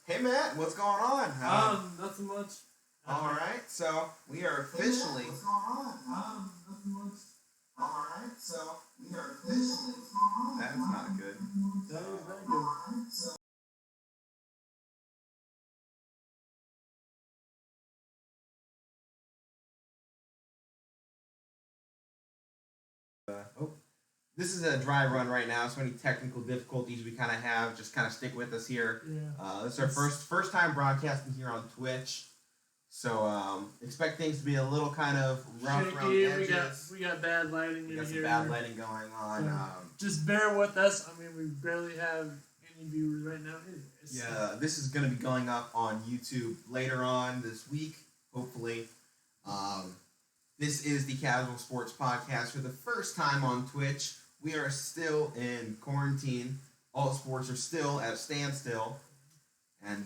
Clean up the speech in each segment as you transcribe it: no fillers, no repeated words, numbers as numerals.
Hey Matt, what's going on? Nothing much. All right, so we are officially. What's going on? Nothing much. All right, so we are officially. That's not good. That is very good. This is a dry run right now, so any technical difficulties we kind of have, just kind of stick with us here. Yeah. This is our first time broadcasting here on Twitch, so expect things to be a little kind of rough around the Shaky. edges. We got bad lighting We got in some here. bad lighting going on. So, just bear with us. I mean, we barely have any viewers right now. Yeah, this is going to be going up on YouTube later on this week, hopefully. This is the Casual Sports Podcast for the first time on Twitch. We are still in quarantine. All sports are still at a standstill. And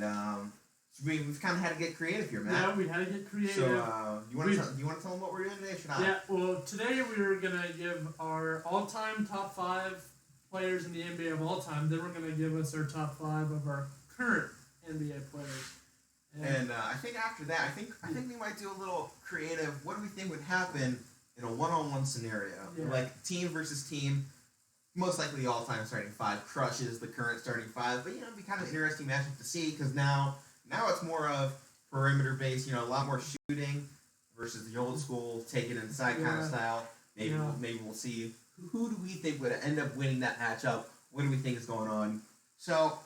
we've kind of had to get creative here, Matt. Yeah, we had to get creative. So you want to tell them what we're doing today? Should I? Yeah, well, today we are going to give our all-time top 5 players in the NBA of all time. Then we're going to give us our top 5 of our current NBA players. And I think after that, I think we might do a little creative. What do we think would happen in a one-on-one scenario? Yeah. Like team versus team. Most likely the all-time starting 5 crushes the current starting 5. But, it'd be kind of an interesting matchup to see because now it's more of perimeter-based, a lot more shooting versus the old school take it inside kind of style. Maybe we'll see who do we think would end up winning that matchup. What do we think is going on? So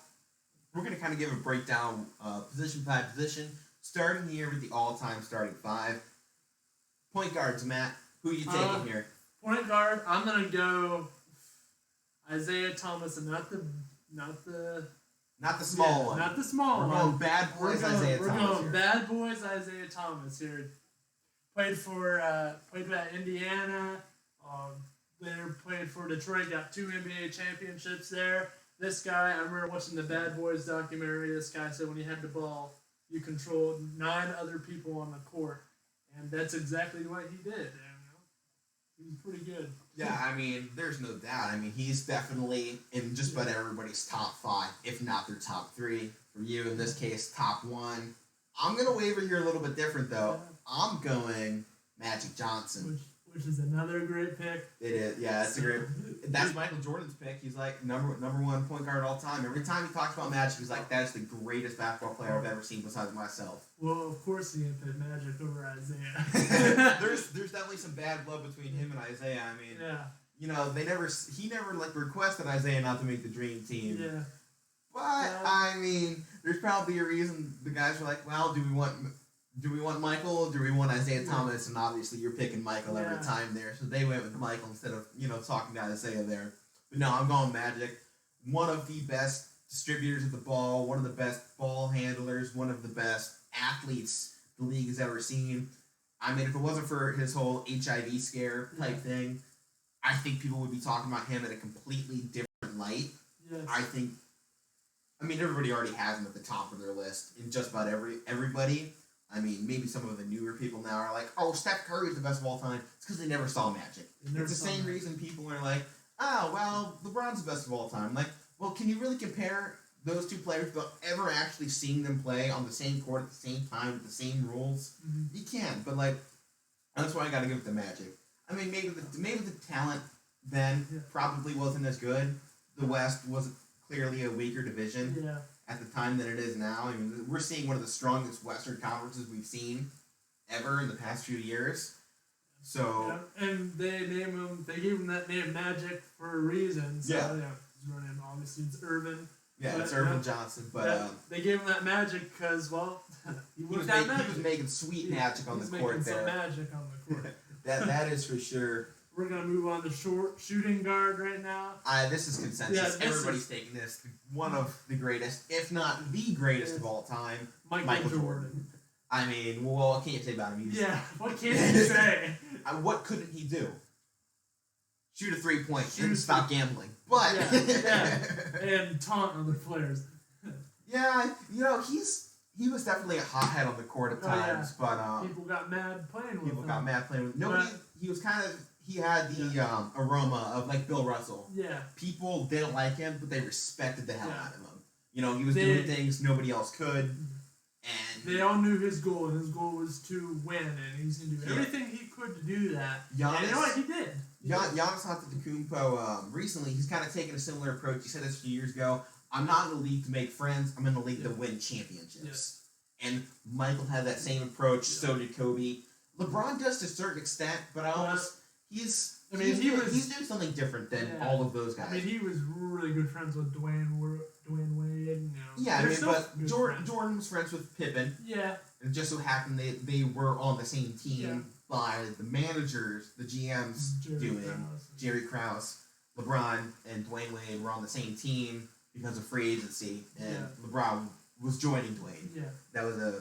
we're going to kind of give a breakdown position by position, starting here with the all-time starting 5. Point guards, Matt. Who are you taking here? Point guard, I'm going to go Isaiah Thomas, and not the small one. Not the small one. We're going bad boys Isaiah Thomas. We're going bad boys Isaiah Thomas here. Played at Indiana. Played for Detroit. Got 2 NBA championships there. This guy, I remember watching the Bad Boys documentary. This guy said when he had the ball, you controlled 9 other people on the court, and that's exactly what he did. He was pretty good. Yeah, I mean, there's no doubt. I mean, he's definitely in just about everybody's top 5, if not their top 3. For you, in this case, top 1. I'm going to waver here a little bit different, though. I'm going Magic Johnson. Which is another great pick. It is, yeah, it's a great. That's Michael Jordan's pick. He's like number 1 point guard all time. Every time he talks about Magic, he's like, "That's the greatest basketball player I've ever seen besides myself." Well, of course he picked Magic over Isaiah. there's definitely some bad blood between him and Isaiah. I mean, he never requested Isaiah not to make the dream team. Yeah. But I mean, there's probably a reason the guys were like, "Well, do we want Michael or do we want Isaiah Thomas?" And obviously you're picking Michael every time there. So they went with Michael instead of, talking to Isaiah there. But no, I'm going Magic. One of the best distributors of the ball, one of the best ball handlers, one of the best athletes the league has ever seen. I mean, if it wasn't for his whole HIV scare type thing, I think people would be talking about him in a completely different light. Yes. I mean, everybody already has him at the top of their list in just about everybody. I mean, maybe some of the newer people now are like, "Oh, Steph Curry is the best of all time." It's because they never saw Magic. It's the same reason people are like, "Oh, well, LeBron's the best of all time." Like, well, can you really compare those 2 players without ever actually seeing them play on the same court at the same time with the same rules? Mm-hmm. You can, but that's why I got to give it to Magic. I mean, maybe the talent then probably wasn't as good. The West was clearly a weaker division. Yeah. At the time than it is now. I mean, we're seeing one of the strongest Western conferences we've seen ever in the past few years. So and they gave him that name Magic for a reason. So, his real name obviously it's Irvin. Yeah, it's Irvin Johnson, but they gave him that magic because he was making sweet magic on the court there. Some magic on the court. that is for sure. We're going to move on to shooting guard right now. This is consensus. Everybody's taking this. One of the greatest, if not the greatest of all time, Michael Jordan. I mean, what can you say about him? What can you say? What couldn't he do? Shoot a 3-point and stop gambling. But and taunt other players. He was definitely a hothead on the court at times, but people got mad playing with him. People got mad playing with him. Nobody. He had the aroma of like Bill Russell. Yeah. People didn't like him, but they respected the hell out of him. You know, he was doing things nobody else could. And they all knew his goal, and his goal was to win, and he's going to do everything he could to do that. Giannis, and you know what? He did. Giannis Antetokounmpo, recently, he's kind of taken a similar approach. He said this a few years ago. I'm not in the league to make friends. I'm in the league to win championships. Yes. And Michael had that same approach. So did Kobe. LeBron does to a certain extent, but he's doing something different than all of those guys. I mean, he was really good friends with Dwayne Wade. Yeah, I mean, but Jordan was friends with Pippen. Yeah. And it just so happened they were on the same team by the managers, the GMs Jerry Krause, LeBron, and Dwayne Wade were on the same team because of free agency, and LeBron was joining Dwayne. Yeah.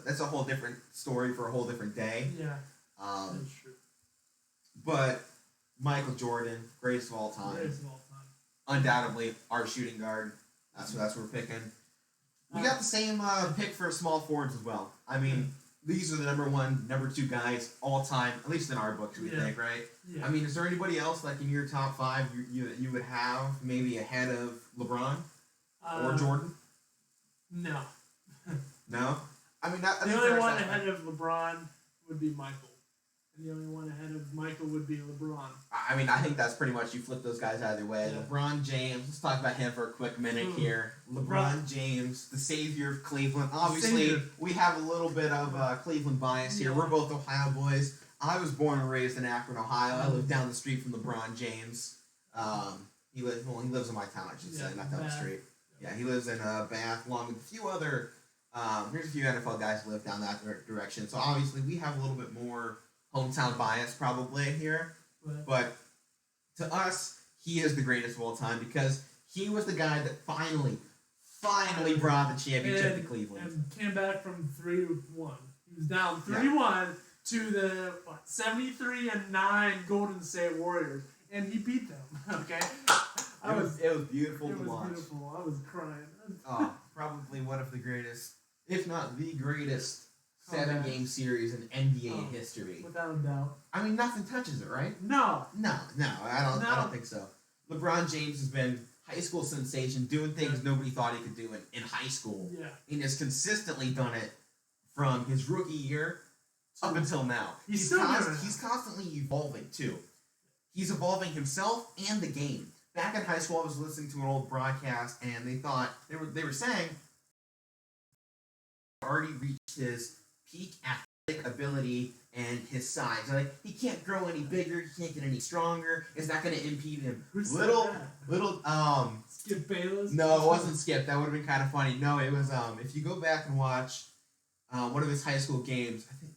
That's a whole different story for a whole different day. Yeah. That's true. But Michael Jordan, greatest of all time. Undoubtedly our shooting guard. That's what we're picking. We got the same pick for small forwards as well. I mean, these are the number 1, number 2 guys all time, at least in our books, we think, right? Yeah. I mean, is there anybody else like in your top 5 you would have maybe ahead of LeBron or Jordan? No. No? I mean, the only one ahead of LeBron would be Michael. And the only one ahead of Michael would be LeBron. I mean, I think that's pretty much, you flip those guys either way. Yeah. LeBron James, let's talk about him for a quick minute here. LeBron James, the savior of Cleveland. Obviously, we have a little bit of Cleveland bias here. We're both Ohio boys. I was born and raised in Akron, Ohio. I live down the street from LeBron James. He lives in my town, I should say, not down the street. Yeah, he lives in Bath, along with a few other. There's a few NFL guys who live down that direction. So obviously, we have a little bit more hometown bias probably here. But to us, he is the greatest of all time because he was the guy that finally brought the championship to Cleveland. And came back from 3-1. He was down 3-1 to the 73-9 Golden State Warriors, and he beat them. Okay, it was beautiful to watch. It was beautiful. I was crying. Probably one of the greatest, if not the greatest, 7-game series in NBA history. Without a doubt. I mean, nothing touches it, right? No. I don't think so. LeBron James has been high school sensation, doing things nobody thought he could do in high school. Yeah. And has consistently done it from his rookie year up until now. He's constantly evolving, too. He's evolving himself and the game. Back in high school, I was listening to an old broadcast, and they were saying already reached his peak athletic ability and his size. Like, he can't grow any bigger, he can't get any stronger. It's not going to impede him. Skip Bayless? No, it wasn't Skip. That would have been kind of funny. No, it was if you go back and watch one of his high school games, I think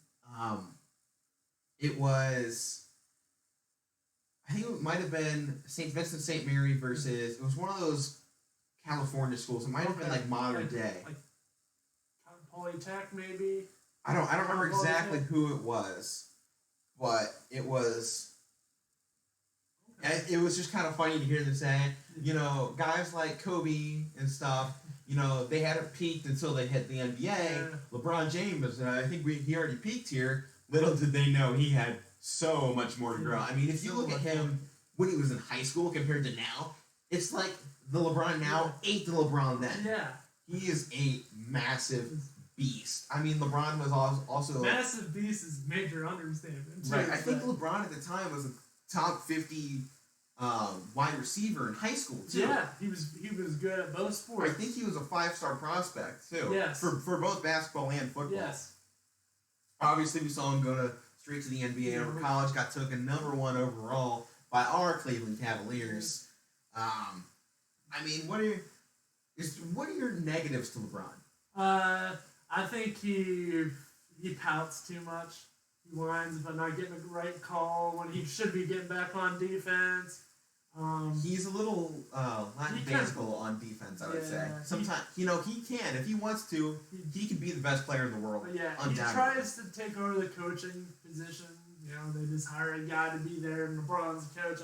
it might have been St. Vincent St. Mary versus, it was one of those California schools. It might have been like modern day. Like Polytech, maybe? I don't remember exactly who it was, but it was just kind of funny to hear them say, you know, guys like Kobe and stuff, you know, they hadn't peaked until they hit the NBA. Yeah. LeBron James, I think he already peaked here. Little did they know he had so much more to grow. I mean, if you look at him when he was in high school compared to now, it's like the LeBron now ate the LeBron then. Yeah. He is a massive beast. I mean, LeBron was also... Massive beast is major understatement. Right. I think LeBron at the time was a top 50 wide receiver in high school, too. Yeah, he was good at both sports. I think he was a 5-star prospect, too. Yes. For both basketball and football. Yes. Obviously, we saw him go straight to the NBA over college, got taken number 1 overall by our Cleveland Cavaliers. I mean, what are your negatives to LeBron? I think he pouts too much. He whines about not getting the right call when he should be getting back on defense. He's a little lackadaisical on defense, I would say. Sometimes, he can. If he wants to, he can be the best player in the world. But yeah, he tries to take over the coaching position. You know, they just hire a guy to be there, and LeBron's the coach.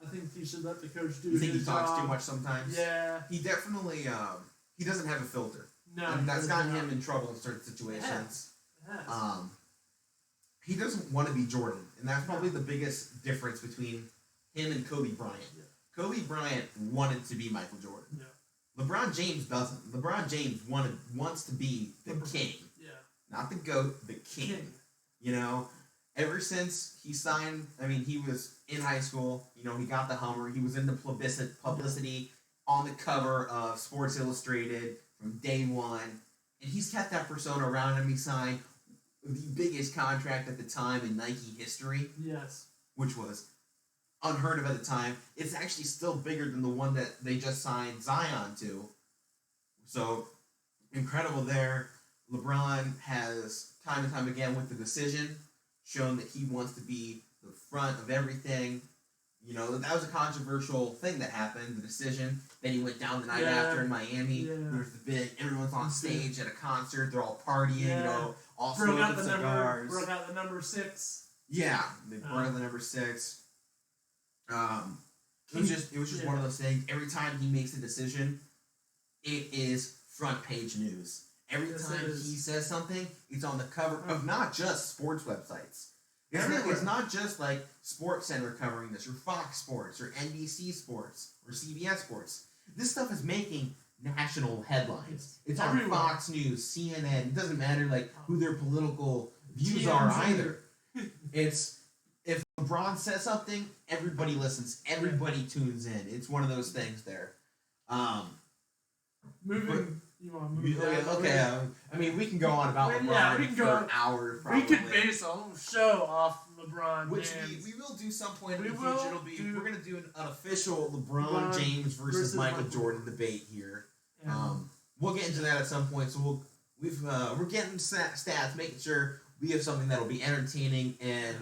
I think he should let the coach do his job. You think he talks too much sometimes? Yeah. He definitely, he doesn't have a filter. No. And that's gotten him in trouble in certain situations. He doesn't want to be Jordan, and that's probably the biggest difference between him and Kobe Bryant. Yeah. Kobe Bryant wanted to be Michael Jordan. Yeah. LeBron James doesn't. LeBron James wants to be the king, Yeah. not the GOAT, the king. You know, ever since he signed, I mean, he was in high school. You know, he got the Hummer. He was in the publicity on the cover of Sports Illustrated from day one, and he's kept that persona around him. He signed the biggest contract at the time in Nike history. Yes. Which was unheard of at the time. It's actually still bigger than the one that they just signed Zion to. So, incredible there. LeBron has, time and time again with the decision, shown that he wants to be the front of everything. You know, that was a controversial thing that happened, the decision. Then he went down the night after in Miami. Yeah. There's the big, everyone's on stage at a concert, they're all partying, you know, all broke smoking out the cigars. Broke out the number 6. Yeah, they brought out the number 6. It was just one of those things. Every time he makes a decision, it is front page news. Every time he says something, it's on the cover of not just sports websites. It's not just like Sports Center covering this, or Fox Sports, or NBC Sports, or CBS Sports. This stuff is making national headlines. It's on Fox News, CNN. It doesn't matter like who their political views are either. It's if LeBron says something, everybody listens. Everybody tunes in. It's one of those things there. You want to move okay. I mean, we can go on about LeBron for an hour. Probably. We could base a whole show off LeBron, which we will do some point in the future. We're gonna do an official LeBron James versus Michael Jordan debate here. Yeah. We'll get into that at some point. So we're getting stats, making sure we have something that'll be entertaining and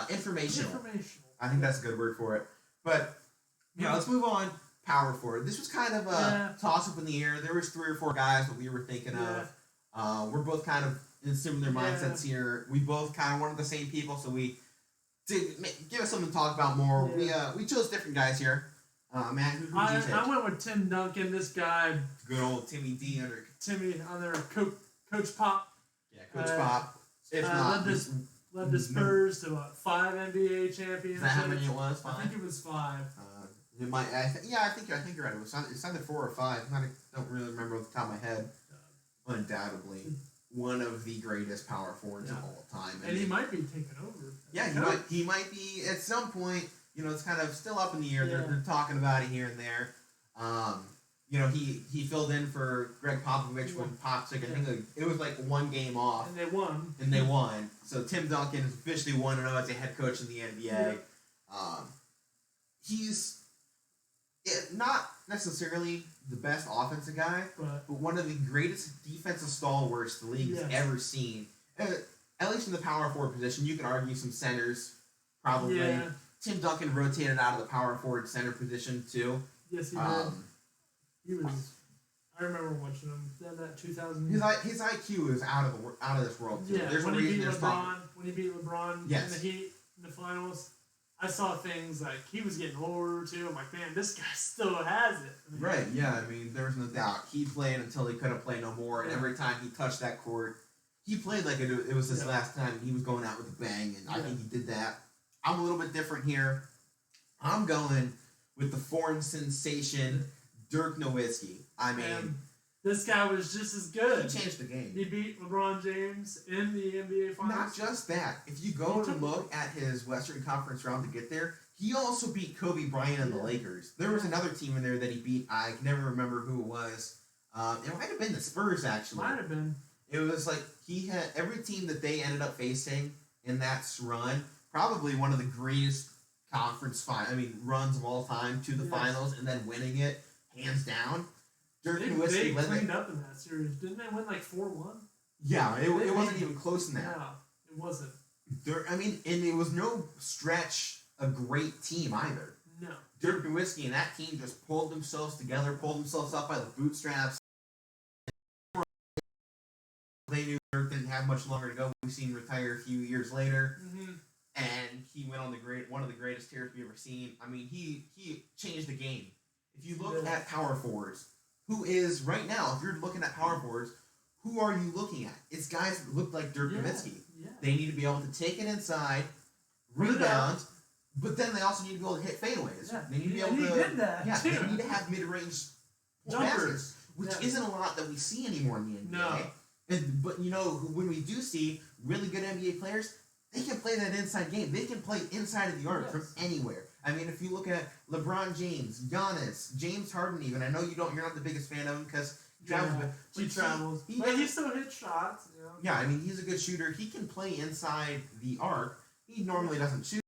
informational. I think that's a good word for it. But let's move on. Power forward. This was kind of a toss up in the air. There was 3 or 4 guys that we were thinking of. We're both kind of in similar mindsets here. We both kind of wanted the same people, so we did give us something to talk about more. We chose different guys here. Matt, who did you take? I went with Tim Duncan. This guy, good old Timmy D under Coach Pop. Yeah, Coach Pop. If not, led the Spurs to 5 NBA championships. Is that how many it was? 5? I think it was 5. It might. I think you're right. It's either 4 or 5. I don't really remember off the top of my head. Undoubtedly, one of the greatest power forwards of all time, and he might be taking over. Yeah, he might be at some point. You know, it's kind of still up in the air. Yeah. They're talking about it here and there. You know, he filled in for Greg Popovich when Pop took. I think it was like 1 game off, and they won. So Tim Duncan is officially 1-0 as a head coach in the NBA. Yeah. He's not necessarily the best offensive guy, but one of the greatest defensive stalwarts the league has ever seen. At least in the power forward position, you can argue some centers, probably. Yeah. Tim Duncan rotated out of the power forward center position too. Yes, he did. He was. I remember watching him. Then that 2000. His IQ is out of this world too. Yeah, there's when he beat LeBron yes. in the Heat in the finals. I saw things like he was getting older too. I'm like, man, this guy still has it. Right, yeah. I mean, there was no doubt. He played until he couldn't play no more, and every time he touched that court, he played like it was his last time. He was going out with a bang, and I think he did that. I'm a little bit different here. I'm going with the foreign sensation, Dirk Nowitzki. I mean, this guy was just as good. He changed the game. He beat LeBron James in the NBA Finals. Not just that. If you go and look at his Western Conference round to get there, he also beat Kobe Bryant and the Lakers. There was another team in there that he beat. I can never remember who it was. It might have been the Spurs, actually. Might have been. It was like he had every team that they ended up facing in that run. Probably one of the greatest runs of all time to the finals, and then winning it hands down. They cleaned up in that series. Didn't they win like 4-1? Yeah, it wasn't even close in that. No, it wasn't. And it was no stretch a great team either. No. Dirk Nowitzki and that team just pulled themselves together, pulled themselves up by the bootstraps. They knew Dirk didn't have much longer to go. We've seen him retire a few years later. Mm-hmm. And he went on one of the greatest tears we've ever seen. I mean, he changed the game. If you look at power forwards, who is right now, if you're looking at power forwards, who are you looking at? It's guys that look like Dirk Nowitzki. Yeah. They need to be able to take it inside, rebound, but then they also need to be able to hit fadeaways. Yeah. They need to be able to. He did that. Yeah, they need to have mid-range Jumpers. which isn't a lot that we see anymore in the NBA. No. But when we do see really good NBA players, they can play that inside game. They can play inside of the arc from anywhere. I mean, if you look at LeBron James, Giannis, James Harden, even I know you're not the biggest fan of him because he travels, he travels. But he still hits shots. You know? Yeah, I mean he's a good shooter. He can play inside the arc. He normally doesn't shoot.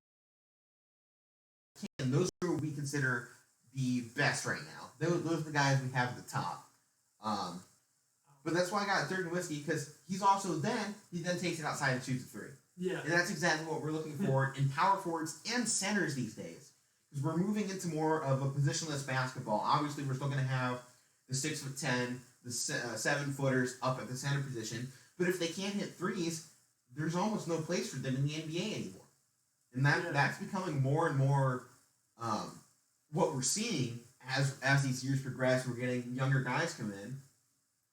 And those are what we consider the best right now. Those are the guys we have at the top. But that's why I got Dirk Nowitzki because he then takes it outside and shoots a three. Yeah. And that's exactly what we're looking for in power forwards and centers these days. Because we're moving into more of a positionless basketball. Obviously, we're still going to have the 6'10", the 7-footers up at the center position. But if they can't hit threes, there's almost no place for them in the NBA anymore. And that's becoming more and more what we're seeing as these years progress. We're getting younger guys come in.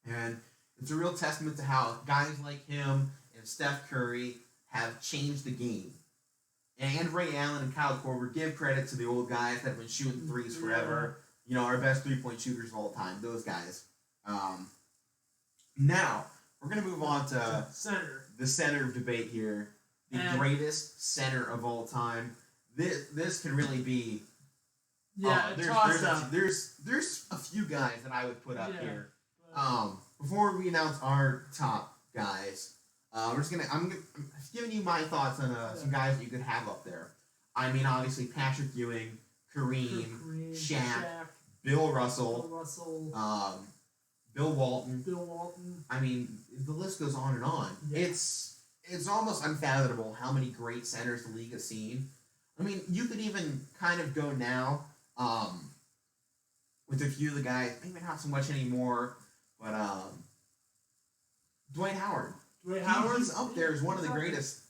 And it's a real testament to how guys like him and Steph Curry have changed the game. And Ray Allen and Kyle Korver give credit to the old guys that have been shooting threes forever. You know, our best three-point shooters of all time, those guys. Now, we're going to move on to the center of debate here. The greatest center of all time. This can really be... there's a few guys that I would put up here. Before we announce our top guys, I'm giving you my thoughts on some guys that you could have up there. I mean, obviously Patrick Ewing, Kareem, Shaq, Bill Russell, Bill Walton. I mean, the list goes on and on. Yeah. It's almost unfathomable how many great centers the league has seen. I mean, you could even kind of go now with a few of the guys, maybe not so much anymore, but Dwight Howard. He's up there as one of the greatest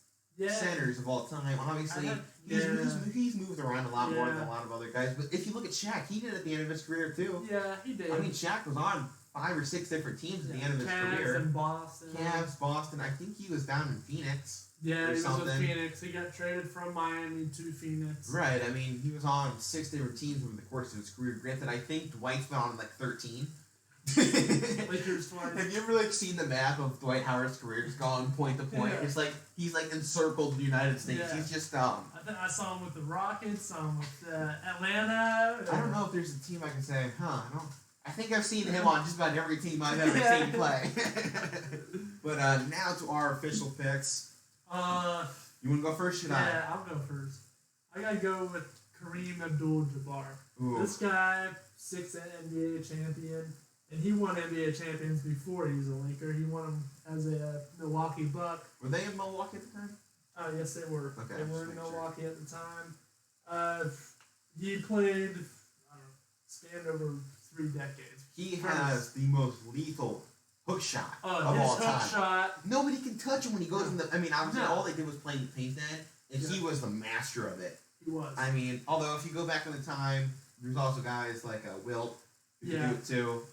centers of all time. Obviously, he's moved around a lot more than a lot of other guys. But if you look at Shaq, he did at the end of his career too. Yeah, he did. I mean, Shaq was on 5 or 6 different teams at the end of his career. Cavs, Boston. I think he was down in Phoenix. Yeah, he was with Phoenix. He got traded from Miami to Phoenix. Right. I mean, he was on 6 different teams over the course of his career. Granted, I think Dwight's been on like 13. Lakers twice. Have you ever seen the map of Dwight Howard's career just going point to point? Yeah. It's like he's encircled the United States. Yeah. He's just I saw him with the Rockets. Saw him with Atlanta. I don't know if there's a team I can say, I think I've seen him on just about every team I've ever seen play. But now to our official picks. You want to go first? Should I? Yeah, I'll go first. I gotta go with Kareem Abdul-Jabbar. Ooh. This guy, 6 NBA champion. And he won NBA champions before he was a Laker. He won them as a Milwaukee Buck. Were they in Milwaukee at the time? Yes, they were. Okay, they were in Milwaukee at the time. He played, spanned over 3 decades. He has the most lethal hook shot of all time. Hook shot. Nobody can touch him when he goes in the... I mean, obviously, all they did was play in the paint then, and he was the master of it. He was. I mean, although if you go back in the time, there's also guys like Wilt who could do it too.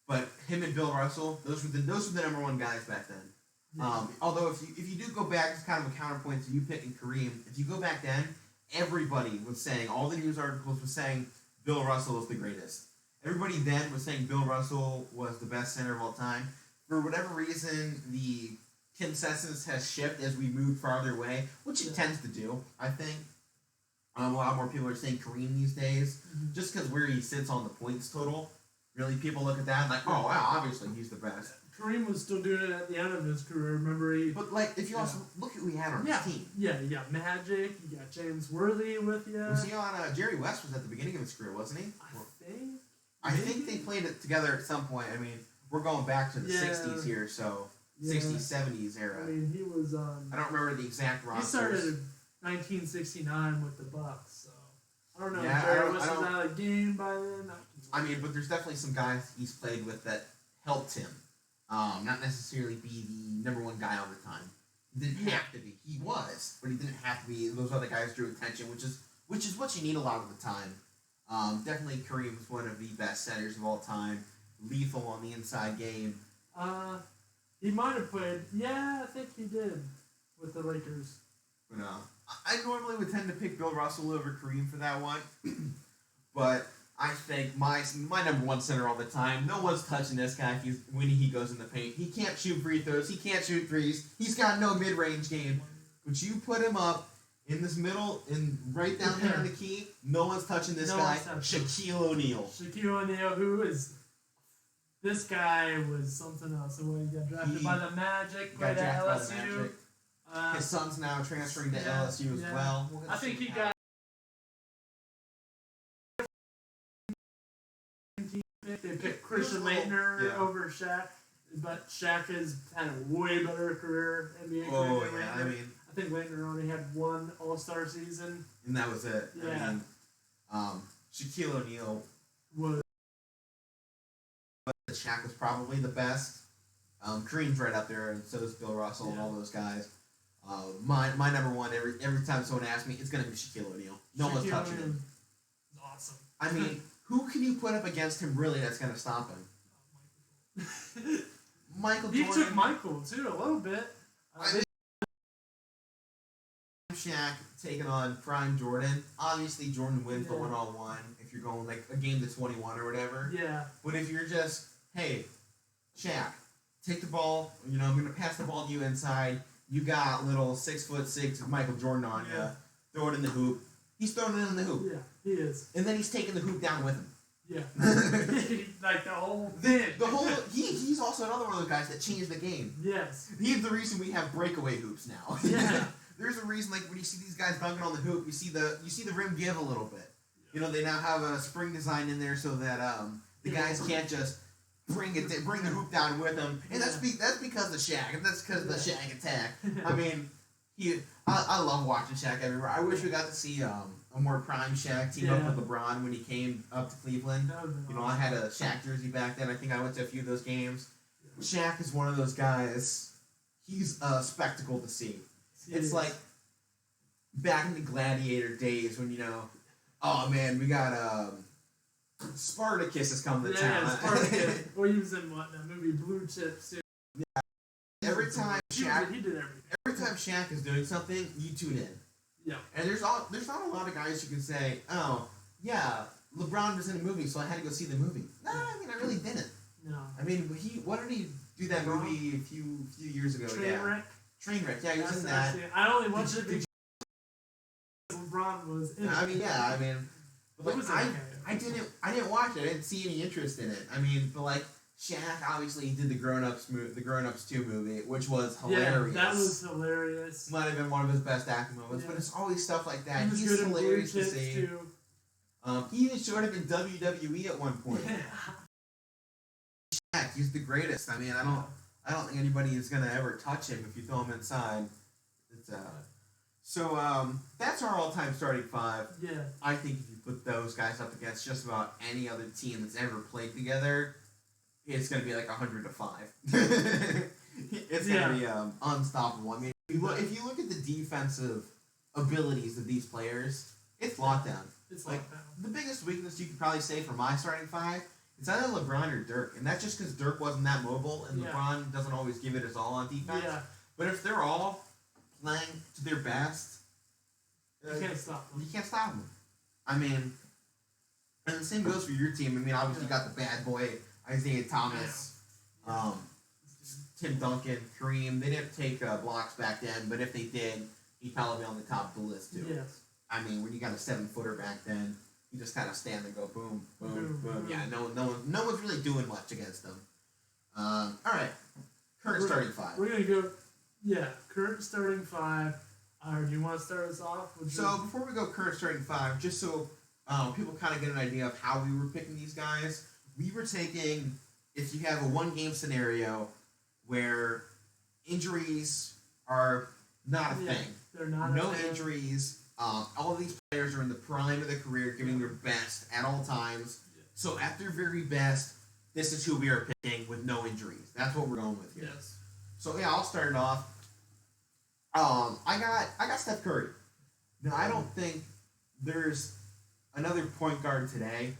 But him and Bill Russell, those were the number one guys back then. Yeah. Although if you do go back, it's kind of a counterpoint to you picking Kareem. If you go back then, everybody was saying, all the news articles were saying Bill Russell is the greatest. Everybody then was saying Bill Russell was the best center of all time. For whatever reason, the consensus has shifted as we move farther away, which it tends to do, I think. A lot more people are saying Kareem these days, just because where he sits on the points total. Really, people look at that and like, oh wow, obviously he's the best. Kareem was still doing it at the end of his career. Remember, but if you also look at who he had on his team. Yeah, you got Magic, you got James Worthy with you. Was he on? Jerry West was at the beginning of his career, wasn't he? I think they played it together at some point. I mean, we're going back to the 60s here, so 60s, 70s era. I mean, he was on... I don't remember the exact roster. He started in 1969 with the Bucks, so... I don't know if Jerry West was out of the game by then. I mean, but there's definitely some guys he's played with that helped him. Not necessarily be the number one guy all the time. He didn't have to be. He was, but he didn't have to be. Those other guys drew attention, which is what you need a lot of the time. Definitely Kareem was one of the best centers of all time. Lethal on the inside game. He might have played. Yeah, I think he did with the Lakers. But I normally would tend to pick Bill Russell over Kareem for that one, but I think my number one center all the time. No one's touching this guy when he goes in the paint. He can't shoot free throws. He can't shoot threes. He's got no mid-range game. But you put him up in this middle, right down there in the key, no one's touching this guy. Shaquille O'Neal. Shaquille O'Neal, who is... This guy was something else. So when he got drafted by the Magic, by the LSU. His son's now transferring to LSU as well. I think he got... They picked Christian Laettner over Shaq, but Shaq has had a way better career NBA career than Laettner. I think Laettner only had one All-Star season, and that was it. Yeah. Shaquille O'Neal was. Shaq was probably the best. Kareem's right up there, and so is Bill Russell and all those guys. My number one every time someone asks me, it's gonna be Shaquille O'Neal. No one's touching him. He's awesome. I mean, who can you put up against him really that's gonna stop him? Michael Jordan. He took Michael too a little bit. Shaq taking on prime Jordan. Obviously, Jordan wins the 1-on-1 if you're going like a game to 21 or whatever. Yeah. But if you're just, hey, Shaq, take the ball. I'm gonna pass the ball to you inside. You got little 6'6" Michael Jordan on you. Throw it in the hoop. He's throwing it in the hoop. Yeah, he is. And then he's taking the hoop down with him. Yeah. Like the whole thing. He's also another one of those guys that changed the game. Yes. He's the reason we have breakaway hoops now. Yeah. There's a reason, like when you see these guys dunking on the hoop, you see the rim give a little bit. They now have a spring design in there so that the guys can't just bring the hoop down with them, and that's because of Shaq, and that's because of the Shaq attack. I mean, I love watching Shaq everywhere. I wish we got to see a more prime Shaq team up with LeBron when he came up to Cleveland. I had a Shaq jersey back then. I think I went to a few of those games. Shaq is one of those guys. He's a spectacle to see. It's like back in the gladiator days when oh man, we got Spartacus has come to town. Yeah, Spartacus. Well, he was in that movie Blue Chips too. Yeah. Every time Shaq, he did everything. Every time Shaq is doing something, you tune in. Yeah. And there's not a lot of guys who can say, oh yeah, LeBron was in a movie, so I had to go see the movie. No, I mean I really didn't. No. I mean what did he do that movie a few years ago? Trainwreck. Trainwreck. Yeah, he was in that. I only watched it because LeBron was in it. I mean, but I didn't watch it. I didn't see any interest in it. I mean, but like Shaq obviously did the Grown Ups 2 movie, which was hilarious. Yeah, that was hilarious. Might have been one of his best acting moments, but it's always stuff like that. He's good hilarious to see. Too. He even showed up in WWE at one point. Shaq, he's the greatest. I mean, I don't think anybody is gonna ever touch him if you throw him inside. So that's our all-time starting five. Yeah. I think if you put those guys up against just about any other team that's ever played together, it's gonna be like 100-5. It's gonna be unstoppable. I mean, if you look at the defensive abilities of these players, it's lockdown. It's like lockdown. The biggest weakness you could probably say for my starting five. It's either LeBron or Dirk, and that's just because Dirk wasn't that mobile, and LeBron doesn't always give it his all on defense. Yeah. But if they're all playing to their best, you can't stop them. You can't stop them. I mean, and the same goes for your team. I mean, obviously you got the bad boy Isaiah Thomas, Tim Duncan, Kareem. They didn't take blocks back then, but if they did, he'd probably be on the top of the list too. Yes. I mean, when you got a 7-footer back then, you just kind of stand and go boom, boom, boom. Yeah, no one's really doing much against them. All right, current starting five. We're gonna go. Yeah, current starting five. Do you want to start us off? So before we go current starting five, just so people kind of get an idea of how we were picking these guys, we were taking, if you have a one-game scenario where injuries are not a thing. They're not no injuries. All of these players are in the prime of their career, giving their best at all times. Yeah. So at their very best, this is who we are picking with no injuries. That's what we're going with here. Yes. So yeah, I'll start it off. I got Steph Curry. Now I don't think there's another point guard today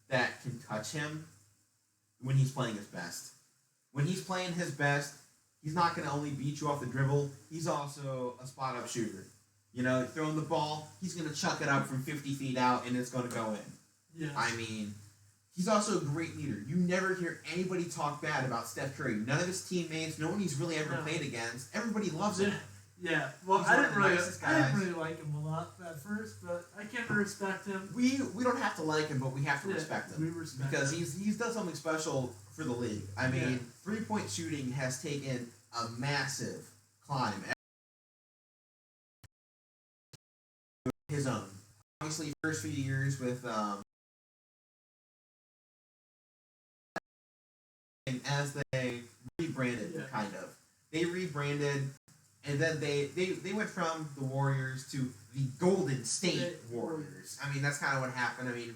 that can touch him when he's playing his best. When he's playing his best, he's not going to only beat you off the dribble. He's also a spot-up shooter. Throwing the ball, he's going to chuck it up from 50 feet out, and it's going to go in. Yes. I mean, he's also a great leader. You never hear anybody talk bad about Steph Curry. None of his teammates, no one he's really ever played against. Everybody loves him. Yeah, well, He's I one didn't of the really, nicest I didn't guys. really like him a lot at first, but I came to respect him. We don't have to like him, but we have to respect him. We respect because him. he's done something special for the league. I mean, 3-point shooting has taken a massive climb. His own. Obviously, first few years with and as they rebranded, kind of. They rebranded, and then they went from the Warriors to the Golden State Warriors. I mean, that's kind of what happened. I mean,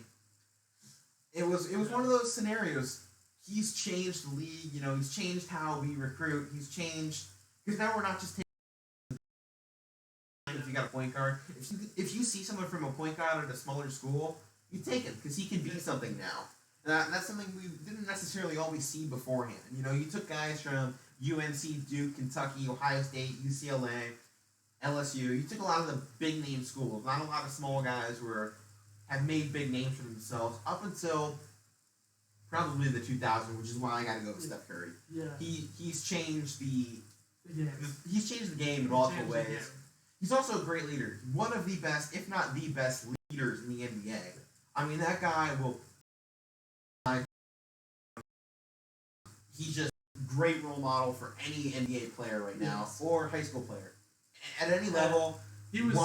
it was one of those scenarios. He's changed the league. You know, he's changed how we recruit. He's changed because now we're not just taking. If you got a point guard, if you see someone from a point guard at a smaller school, you take him because he can be something now. That's something we didn't necessarily always see beforehand. You know, you took guys from UNC, Duke, Kentucky, Ohio State, UCLA, LSU. You took a lot of the big name schools. Not a lot of small guys who have made big names for themselves up until probably the 2000s, which is why I got to go with Steph Curry. Yeah. He's changed the game. He's changed the game in multiple ways. He's also a great leader. One of the best, if not the best, leaders in the NBA. I mean, that guy will. He's just a great role model for any NBA player right now, or high school player. At any level, he was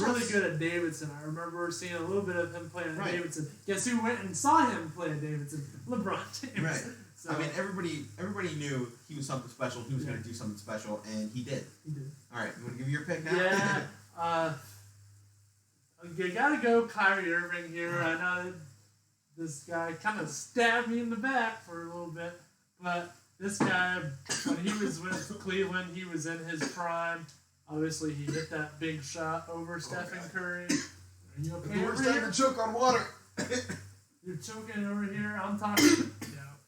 really good at Davidson. I remember seeing a little bit of him playing at Davidson. Guess who went and saw him play at Davidson? LeBron James. Right. So, I mean, everybody knew he was something special. He was going to do something special, and he did. He did. All right, you want to give your pick now? Yeah. You gotta go Kyrie Irving here. I know this guy kind of stabbed me in the back for a little bit, but this guy, when he was with Cleveland, he was in his prime. Obviously, he hit that big shot over Stephen Curry. Are you okay We're over starting here? to choke on water. You're choking over here. I'm talking.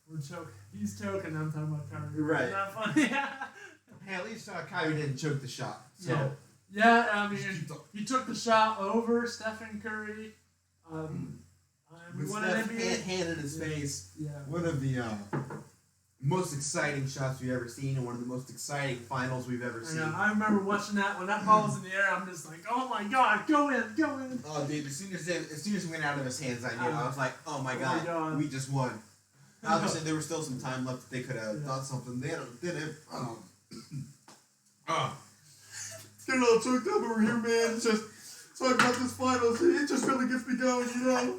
We're choking. He's choking. I'm talking about Kyrie. Right. Isn't that funny? Hey, at least Kyrie didn't choke the shot. So. Yeah, I mean, he took the shot over Stephen Curry. We won an NBA. Hand in his face. Yeah. One of the most exciting shots we've ever seen, and one of the most exciting finals we've ever seen. I remember watching that when that ball was in the air. I'm just like, oh my god, go in. Oh, dude! As soon as it went out of his hands, I knew. I was like, oh my god, we just won. Obviously, there was still some time left. They could have done something. They didn't. Getting all choked up over here, man. It's just talking about this finals. It just really gets me going, you know.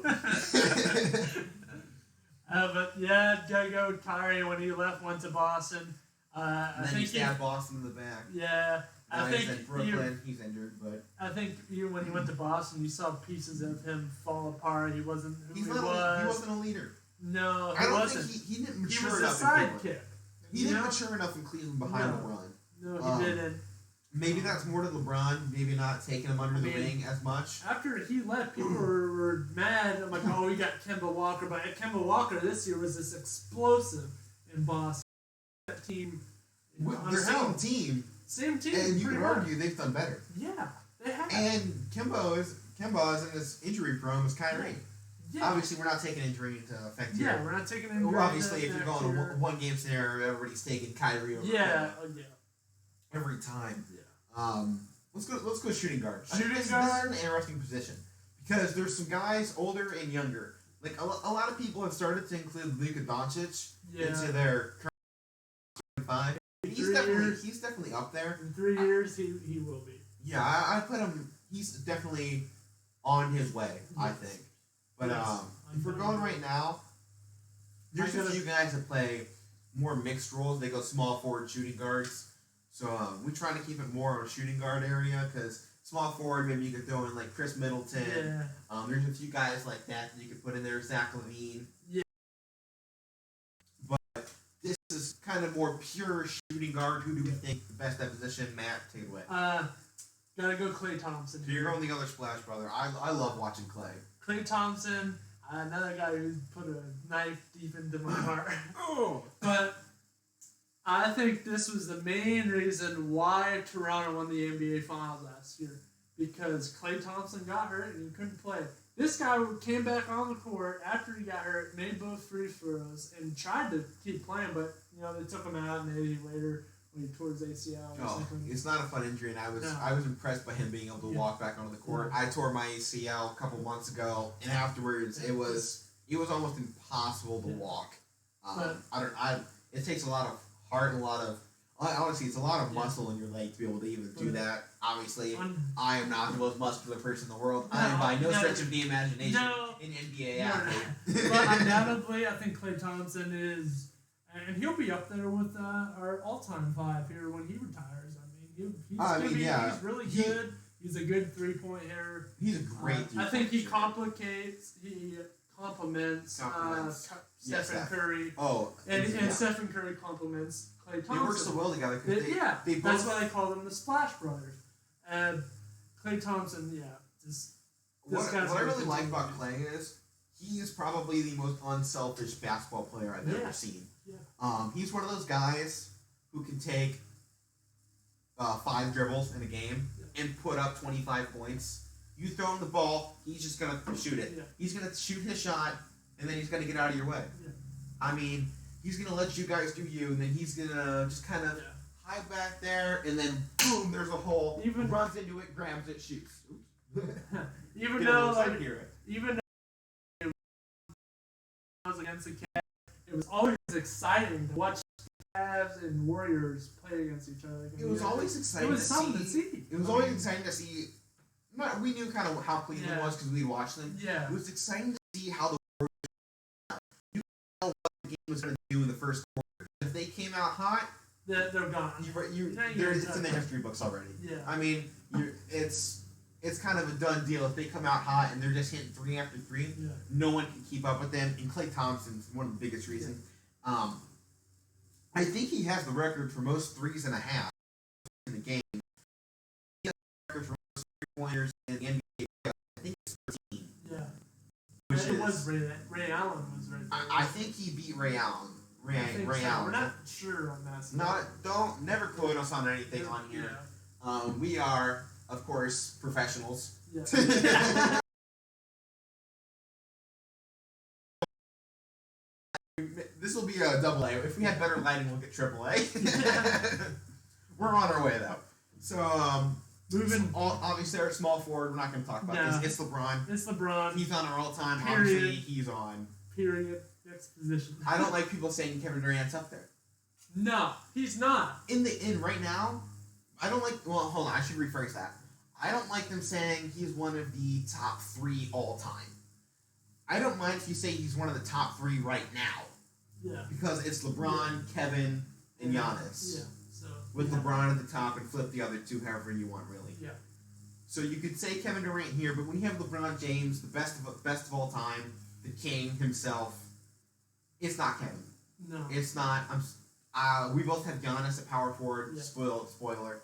But yeah, gotta go with Kyrie when he went to Boston. I think he stabbed Boston in the back. Yeah, I think he's in Brooklyn. He's injured, but I think when he went to Boston, you saw pieces of him fall apart. He wasn't who he was. He wasn't a leader. No, I don't think he didn't mature enough. He was a sidekick. He didn't mature enough in Cleveland behind LeBron. No, he didn't. Maybe that's more to LeBron. Maybe not taking him under the wing as much. After he left, people were mad. I'm like, oh, we got Kemba Walker. But Kemba Walker this year was this explosive in Boston. That team. Their same team. Same team. And you can argue they've done better. Yeah, they have. And Kemba isn't as injury prone as Kyrie. Yeah. Obviously, we're not taking injury into effect here. Yeah, we're not taking injury into obviously, if you're going a one-game scenario, everybody's taking Kyrie over Kemba. Every time. Yeah. Let's go shooting guard. Shooting guard? This is an interesting position because there's some guys older and younger. Like a lot of people have started to include Luka Doncic into their current 5. He's definitely up there. In 3 years, he will be. Yeah, I put him. He's definitely on his way. I think. But if we're going right now, there's a few guys that play more mixed roles. They go small forward, shooting guards. So we try to keep it more on a shooting guard area because small forward, maybe you could throw in like Chris Middleton. Yeah. There's a few guys like that you could put in there. Zach LaVine. Yeah. But this is kind of more pure shooting guard. Who do we think the best at position? Matt, take it away. Gotta go Klay Thompson. So you're on the other Splash Brother. I love watching Klay. Klay Thompson, another guy who put a knife deep into my heart. But I think this was the main reason why Toronto won the NBA Finals last year. Because Klay Thompson got hurt and he couldn't play. This guy came back on the court after he got hurt, made both free throws, and tried to keep playing, but they took him out, and maybe later when he tore his ACL or something. It's not a fun injury, and I was impressed by him being able to walk back onto the court. I tore my ACL a couple months ago, and afterwards it was almost impossible to walk. It takes a lot of heart and a lot of honestly, it's a lot of muscle in your leg to be able to even do that. Obviously, I am not the most muscular person in the world. I am by no stretch of the imagination an NBA athlete. But undoubtedly, I think Klay Thompson is, and he'll be up there with our all-time five here when he retires. He's really good. He's a good three-point hitter. He's a great. I think he complements Stephen Curry. And Stephen Curry complements Klay Thompson. They work so well together. That's why they call them the Splash Brothers. And Klay Thompson, what I really like about Klay is he is probably the most unselfish basketball player I've ever seen. Yeah. He's one of those guys who can take 5 dribbles in a game and put up 25 points. You throw him the ball, he's just going to shoot it. Yeah. He's going to shoot his shot, and then he's going to get out of your way. Yeah. I mean, he's going to let you guys do you, and then he's going to just kind of hide back there, and then boom, there's a hole. Runs into it, grabs it, shoots. Even though it was against the Cavs, it was always exciting to watch Cavs and Warriors play against each other. It was always exciting to see. It was always exciting to see. We knew kind of how Cleveland was because we watched them. Yeah. It was exciting to see how the Warriors. You know what the game was going to do in the first quarter. If they came out hot, they're gone. It's in the history books already. Yeah. I mean, it's kind of a done deal. If they come out hot and they're just hitting 3 after 3, no one can keep up with them. And Klay Thompson's one of the biggest reasons. Yeah. I think he has the record for most 3.5 in the game. He has the record for most 3-pointers in the NBA. I think it's 13. Yeah. It was Ray Allen was right there. I think he beat Ray Allen. Ray Allen. We're not sure on that. Never quote us on anything on here. Yeah. We are, of course, professionals. Yeah. This will be a double A. If we had better lighting, we'll get triple A. We're on our way though. So obviously our small forward. We're not going to talk about this. It's LeBron. He's on our all-time. Period. Obviously, he's on. Period. Next position. I don't like people saying Kevin Durant's up there. No, he's not. In right now, I don't like. Well, hold on. I should rephrase that. I don't like them saying he's one of the top 3 all time. I don't mind if you say he's one of the top 3 right now. Yeah. Because it's LeBron, Kevin, and Giannis. Yeah. So with LeBron at the top and flip the other 2 however you want, really. Yeah. So you could say Kevin Durant here, but when you have LeBron James, the best of all time, the king himself, it's not Kevin. No. It's not. We both have Giannis at power forward. Yeah. Spoiler.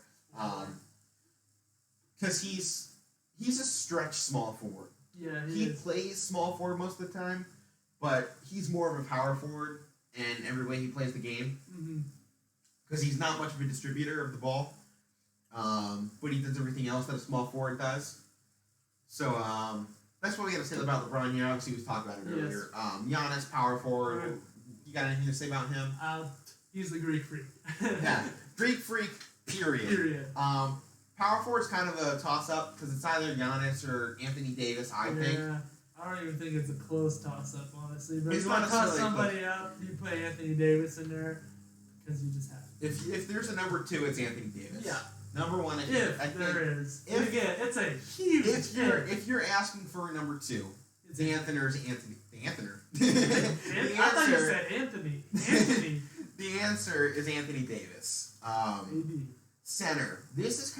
Because he's a stretch small forward. Yeah, he plays small forward most of the time, but he's more of a power forward in every way he plays the game. Because he's not much of a distributor of the ball, but he does everything else that a small forward does. So that's what we got to say about LeBron. Obviously, we was talking about it earlier. Giannis, power forward. You got anything to say about him? He's the Greek freak. Yeah, Greek freak. Period. Power forward is kind of a toss-up because it's either Giannis or Anthony Davis, I think. I don't even think it's a close toss-up, honestly. But if you want to toss somebody up, you play Anthony Davis in there because you just have to. If there's a number 2, it's Anthony Davis. Yeah. Number 1, there is. Again, it's a huge if you're asking for a number 2, it's Anthony. I thought you said Anthony. The answer is Anthony Davis. Center. This is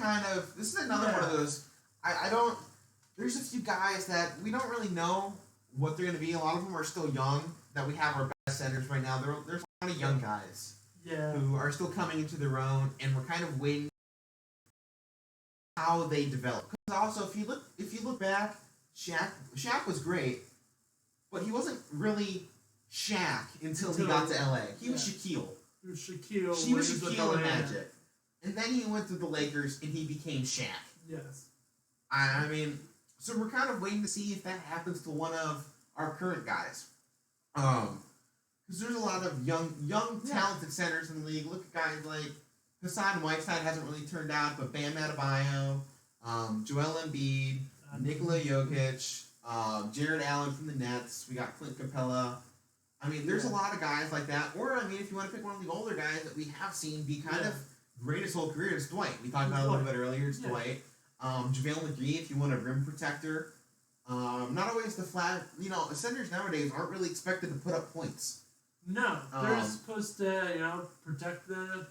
another one of those. I don't. There's a few guys that we don't really know what they're going to be. A lot of them are still young. That we have our best centers right now. There's a lot of young guys. Who are still coming into their own, and we're kind of waiting how they develop. Because also, if you look back, Shaq was great, but he wasn't really Shaq until he got to LA. He was Shaquille. He was Shaquille. He was Shaquille and Magic. And then he went to the Lakers and he became Shaq. Yes. I mean, So we're kind of waiting to see if that happens to one of our current guys. Because there's a lot of young, talented centers in the league. Look at guys like Hassan Whiteside hasn't really turned out, but Bam Adebayo, Joel Embiid, Nikola Jokic, Jared Allen from the Nets. We got Clint Capella. I mean, there's a lot of guys like that. Or, I mean, if you want to pick one of the older guys that we have seen be kind of great his whole career, it's Dwight. We talked about it a little bit earlier. It's Dwight. JaVale McGee, if you want a rim protector. Not always the flat. Centers nowadays aren't really expected to put up points. No, they're supposed to, protect the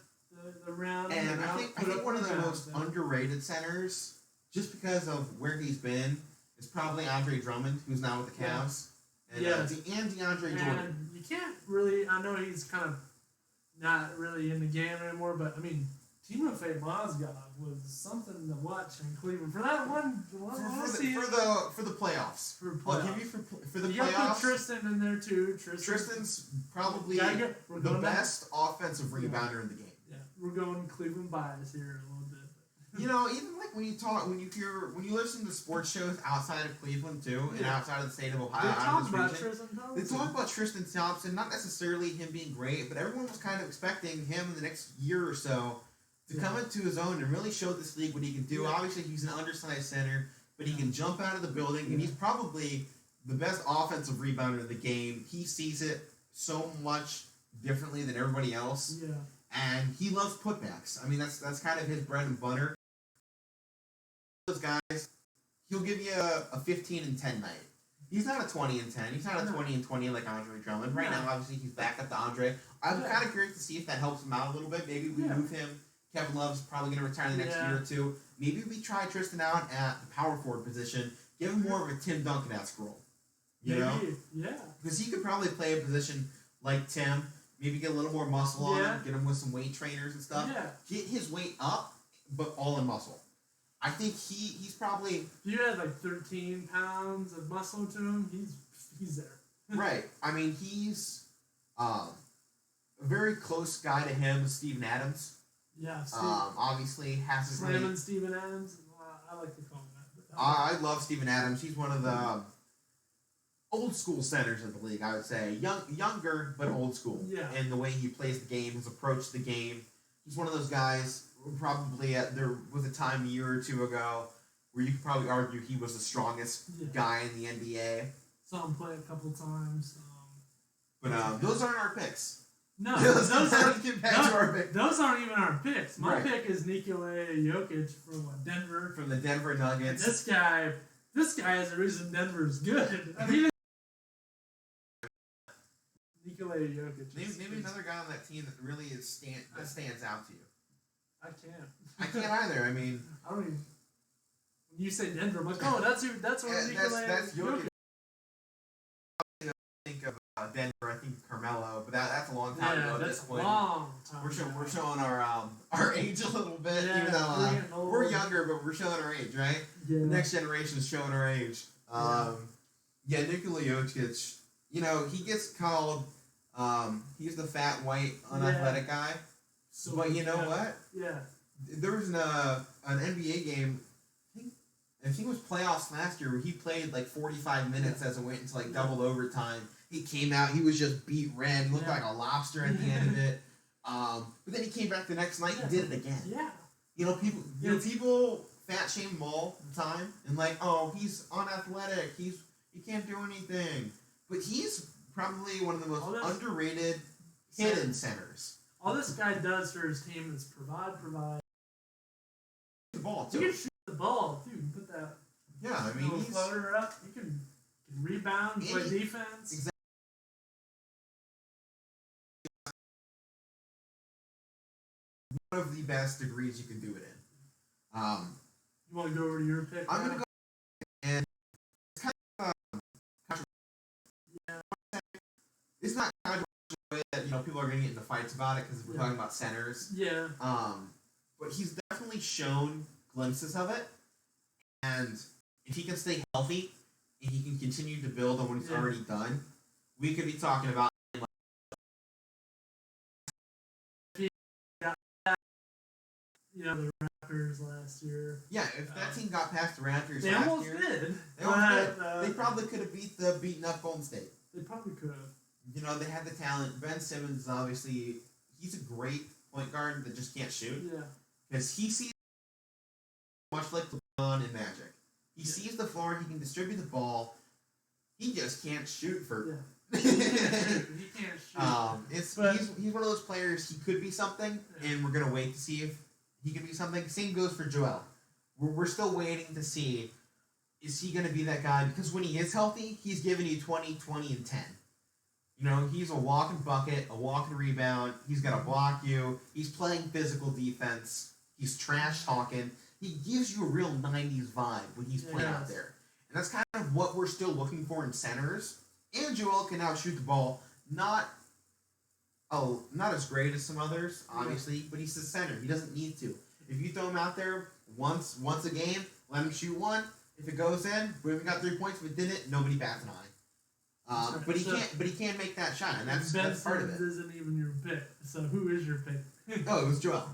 rim. And I think one of the most underrated centers, just because of where he's been, is probably Andre Drummond, who's now with the Cavs. And, and DeAndre Jordan. You can't really. I know he's kind of not really in the game anymore, but I mean, Timofey Mozgov was something to watch in Cleveland for that one. For the playoffs. I'll give you for the you playoffs. Got put Tristan in there too. Tristan's probably the best offensive rebounder in the game. Yeah, we're going Cleveland bias here a little bit. Even like when you listen to sports shows outside of Cleveland too, and outside of the state of Ohio, they talk about Tristan Thompson, not necessarily him being great, but everyone was kind of expecting him in the next year or so to come into his own and really show this league what he can do. Obviously, he's an undersized center, but he can jump out of the building, and he's probably the best offensive rebounder in the game. He sees it so much differently than everybody else, and he loves putbacks. I mean, that's kind of his bread and butter. Those guys, he'll give you a 15 and 10 night. He's not a 20 and 10. He's not a 20 and 20 like Andre Drummond. Right now, obviously, he's back at the Andre. I'm kind of curious to see if that helps him out a little bit. Maybe we move him. Kevin Love's probably going to retire in the next year or two. Maybe we try Tristan out at the power forward position. Give him more of a Tim Duncan-esque role. You know? Yeah. Because he could probably play a position like Tim. Maybe get a little more muscle on him. Get him with some weight trainers and stuff. Yeah. Get his weight up, but all in muscle. I think he's probably... You had like 13 pounds of muscle to him. He's there. Right. I mean, he's a very close guy to him, Steven Adams. Yeah. Obviously has his Slamming Steven Adams. I like to call him that. I love Steven Adams. He's one of the old school centers of the league, I would say. Younger, but old school. Yeah. In the way he plays the game, his approach to the game. He's one of those guys... Probably there was a time a year or two ago where you could probably argue he was the strongest guy in the NBA. Saw him play a couple times. But those aren't our picks. No, those aren't even our picks. My pick is Nikola Jokic from Denver. From the Denver Nuggets. This guy is the reason Denver's good. I mean, Nikola Jokic. Maybe another guy on that team that really stands out to you. I can't. I can't either. I mean, I don't even. When you say Denver, I'm like, oh, that's where Nikola. That's Jokic. I think of Denver. I think of Carmelo, but that's a long time ago. At this point, we're showing our age a little bit, even though we're younger, but we're showing our age, right? Yeah. The next generation is showing our age. Nikola Jokic. He gets called. He's the fat, white, unathletic guy. So, but you know what? Yeah. There was an NBA game, I think it was playoffs last year, where he played like 45 minutes as it went into like double overtime. He came out, he was just beat red, he looked like a lobster at the end of it. But then he came back the next night and did it again. Yeah. People fat shame him all the time and like, oh, he's unathletic, he can't do anything. But he's probably one of the most underrated hidden centers. All this guy does for his team is provide. The ball too. You can shoot the ball too. You can put that. Yeah, I mean, he's floater up. You can rebound, play defense. Exactly. One of the best degrees you can do it in. You want to go over to your pick? I'm gonna go, and it's kind of it's not controversial that people are going to get into fights about it because we're talking about centers. Yeah. But he's definitely shown glimpses of it, and if he can stay healthy and he can continue to build on what he's already done, we could be talking about. the Raptors last year. Yeah, if that team got past the Raptors they last almost year, did. they probably could have beat the beaten up Golden State. They probably could have. They had the talent. Ben Simmons is obviously he's a great point guard that just can't shoot. Yeah. Because he sees much like LeBron and Magic. He sees the floor, he can distribute the ball. He just can't shoot for. Yeah. He can't shoot. He's one of those players. He could be something, and we're gonna wait to see if he can be something. Same goes for Joel. We're still waiting to see is he gonna be that guy? Because when he is healthy, he's giving you 20, 20, and 10. He's a walking bucket, a walking rebound. He's gonna block you. He's playing physical defense. He's trash talking. He gives you a real 90s vibe when he's playing out there. And that's kind of what we're still looking for in centers. And Joel can now shoot the ball. Not as great as some others, obviously, but he's the center. He doesn't need to. If you throw him out there once a game, let him shoot one. If it goes in, we got 3 points. If it didn't, nobody bats an eye. But he can't make that shot, and that's part of it. Isn't even your pick. So who is your pick? It was Joel.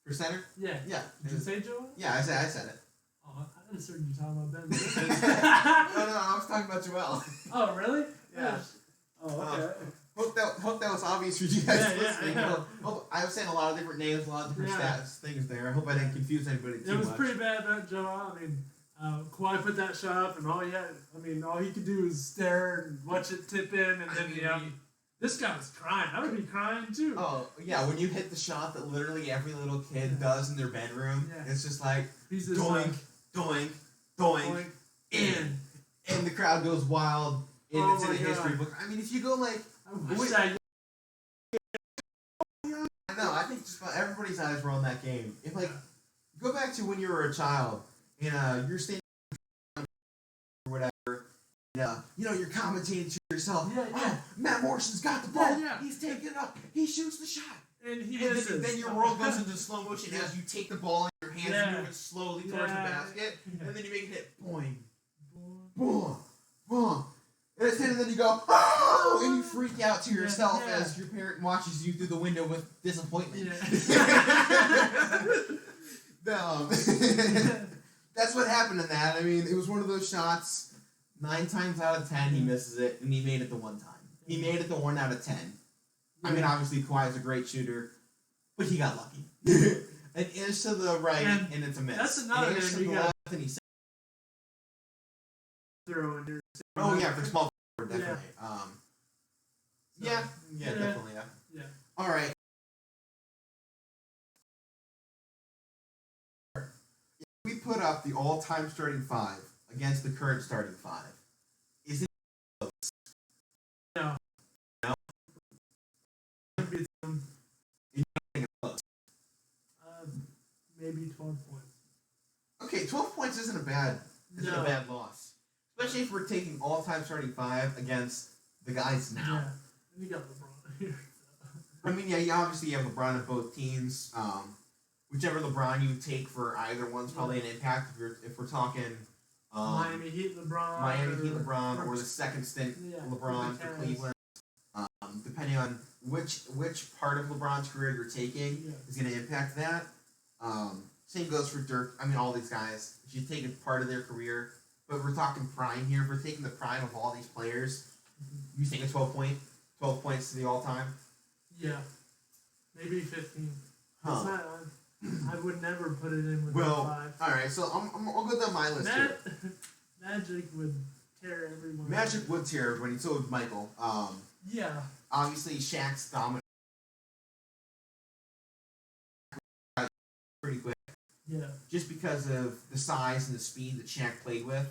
For center? Yeah. Did you say Joel? Yeah, I said it. Oh, I just heard you talking about Ben. No, I was talking about Joel. Oh, really? Yeah. Oh, okay. Hope that was obvious for you guys listening. Yeah. I was saying a lot of different names, a lot of different things there. I hope I didn't confuse anybody too much. It was pretty bad about Joel. I mean, Kawhi put that shot up, and all he could do is stare and watch it tip in, and then this guy was crying. I would be crying too. Oh yeah, when you hit the shot that literally every little kid does in their bedroom, it's just like doink, doink, doink, in, and the crowd goes wild, and it's in the history book. I mean, if you go like, I I think just about everybody's eyes were on that game. If go back to when you were a child and you're standing or whatever. You're commentating to yourself. Oh, Matt Morrison's got the ball. He's taking it up. He shoots the shot. And then your world goes into slow motion as you take the ball in your hands and move it slowly towards the basket. And then you make it hit. Boing. Boom. Boom. And it's hit, and then you go, oh! And you freak out to yourself as your parent watches you through the window with disappointment. That's what happened in that. I mean, it was one of those shots. 9 times out of 10, he misses it, and he made it the one time. He made it the 1 out of 10. I mean, obviously, Kawhi is a great shooter, but he got lucky. An inch to the right, and it's a miss. That's another thing. You got and he's throwing your. Oh yeah, for small forward, definitely. Definitely. Yeah. All right. If we put up the all-time starting 5 against the current starting 5, is it close? No. No? Maybe 12 points. Okay, 12 points isn't a bad loss. Especially if we're taking all-time starting 5 against the guys now. Yeah, and you got LeBron here. I mean, you obviously have LeBron on both teams. Whichever LeBron you take for either one's probably an impact. If we're talking Miami Heat LeBron, or the second stint LeBron for Cleveland. Depending on which part of LeBron's career you're taking is going to impact that. Same goes for Dirk. I mean, all these guys. If you take a part of their career, but we're talking prime here. If we're taking the prime of all these players, you think a 12 points to the all-time? Yeah, maybe 15. Huh. Not, I would never put it in with 5. All right. So I'll go down my list here. Magic would tear everyone. Magic would tear everybody. So would Michael. Obviously, Shaq's dominant. Pretty quick. Yeah. Just because of the size and the speed that Shaq played with.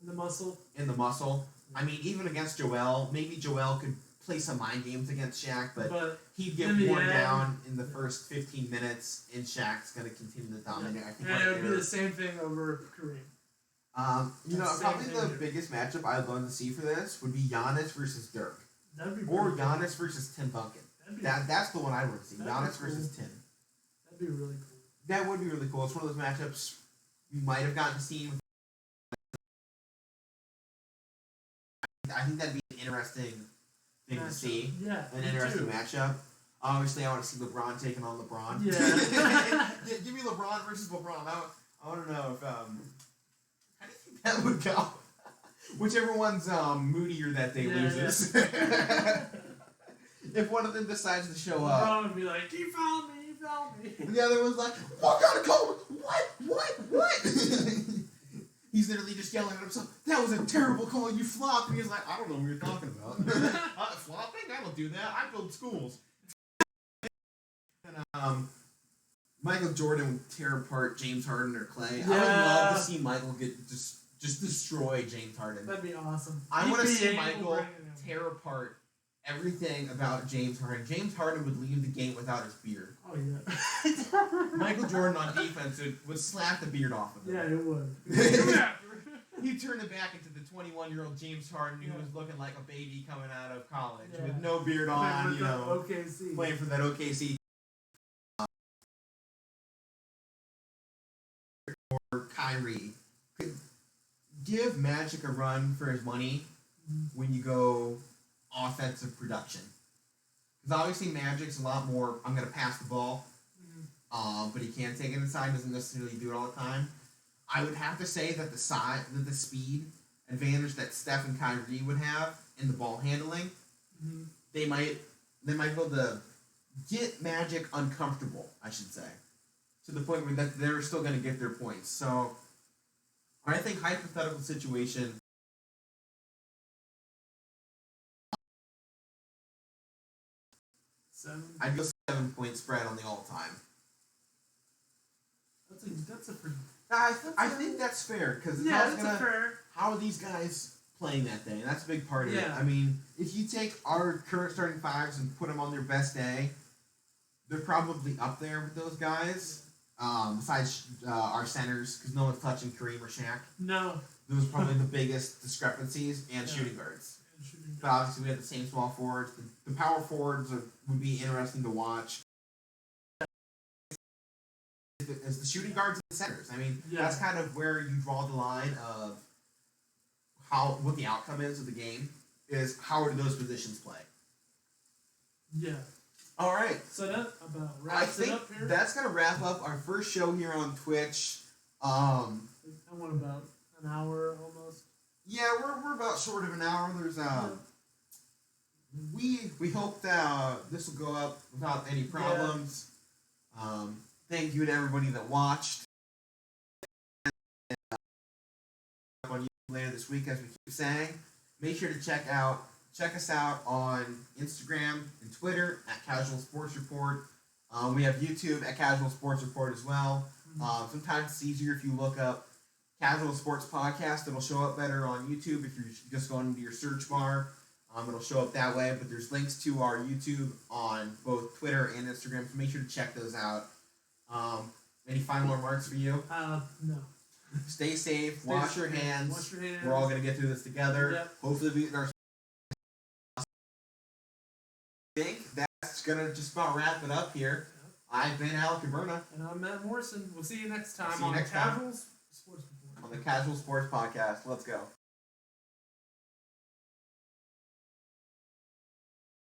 And the muscle. I mean, even against Joel, maybe Joel could play some mind games against Shaq, but he'd get worn down in the first 15 minutes, and Shaq's going to continue to dominate. I think it would be the same thing over Kareem. Probably the biggest matchup I'd love to see for this would be Giannis versus Dirk. Or Giannis versus Tim Duncan. That's the one I would see. Giannis versus Tim. That'd be really cool. That would be really cool. It's one of those matchups we might have gotten to see. I think that'd be an interesting thing to see. Yeah, an interesting matchup. Obviously, I want to see LeBron taking on LeBron. Yeah. Give me LeBron versus LeBron. I want to know if how do you think that would go? Whichever one's moodier that day loses. Yeah. If one of them decides to show up, LeBron would be like, "He fouled me, he fouled me." And the other one's like, "What kind of call? What?" He's literally just yelling at himself. That was a terrible call. You flopped. And he's like, I don't know what you're talking about. Flopping? I don't do that. I build schools. And Michael Jordan would tear apart James Harden or Clay. Yeah. I would love to see Michael get just destroy James Harden. That'd be awesome. I want to see Michael tear apart everything about James Harden. James Harden would leave the game without his beard. Oh, yeah. Michael Jordan on defense would slap the beard off of him. Yeah, it would. He'd turn it back into the 21-year-old James Harden who was looking like a baby coming out of college with no beard on, OKC. Playing for that OKC. Or Kyrie. Could give Magic a run for his money when you go offensive production. Because obviously Magic's a lot more, I'm going to pass the ball, but he can't take it inside, doesn't necessarily do it all the time. I would have to say that the speed advantage that Steph and Kyrie would have in the ball handling, they might be able to get Magic uncomfortable, I should say, to the point where they're still going to get their points. So I think hypothetical situation. I'd go 7-point spread on the all-time. That's a pretty. I think that's fair because how are these guys playing that day? And that's a big part of it. I mean, if you take our current starting fives and put them on their best day, they're probably up there with those guys. Besides our centers, because no one's touching Kareem or Shaq. No. Those are probably the biggest discrepancies, and shooting guards. But obviously, we have the same small forwards. The power forwards would be interesting to watch. As the shooting guards and the centers. I mean, that's kind of where you draw the line of what the outcome is of the game. Is how do those positions play? Yeah. All right. So that about wraps it up here. That's gonna wrap up our first show here on Twitch. I want about an hour almost. Yeah, we're about short of an hour. There's we hope that this will go up without any problems. Thank you to everybody that watched. On YouTube later this week, as we keep saying, make sure to check us out on Instagram and Twitter at Casual Sports Report. We have YouTube at Casual Sports Report as well. Sometimes it's easier if you look up Casual Sports Podcast. It'll show up better on YouTube if you're just going into your search bar. It'll show up that way, but there's links to our YouTube on both Twitter and Instagram, so make sure to check those out. Any final remarks for you? No. Stay safe. Wash your hands. Wash your hands. We're all going to get through this together. Yep. Hopefully we I think that's going to just about wrap it up here. Yep. I've been Alek Berna. And I'm Matt Morrison. We'll see you next time on the Casual Sports Report. On the Casual Sports Podcast. Let's go.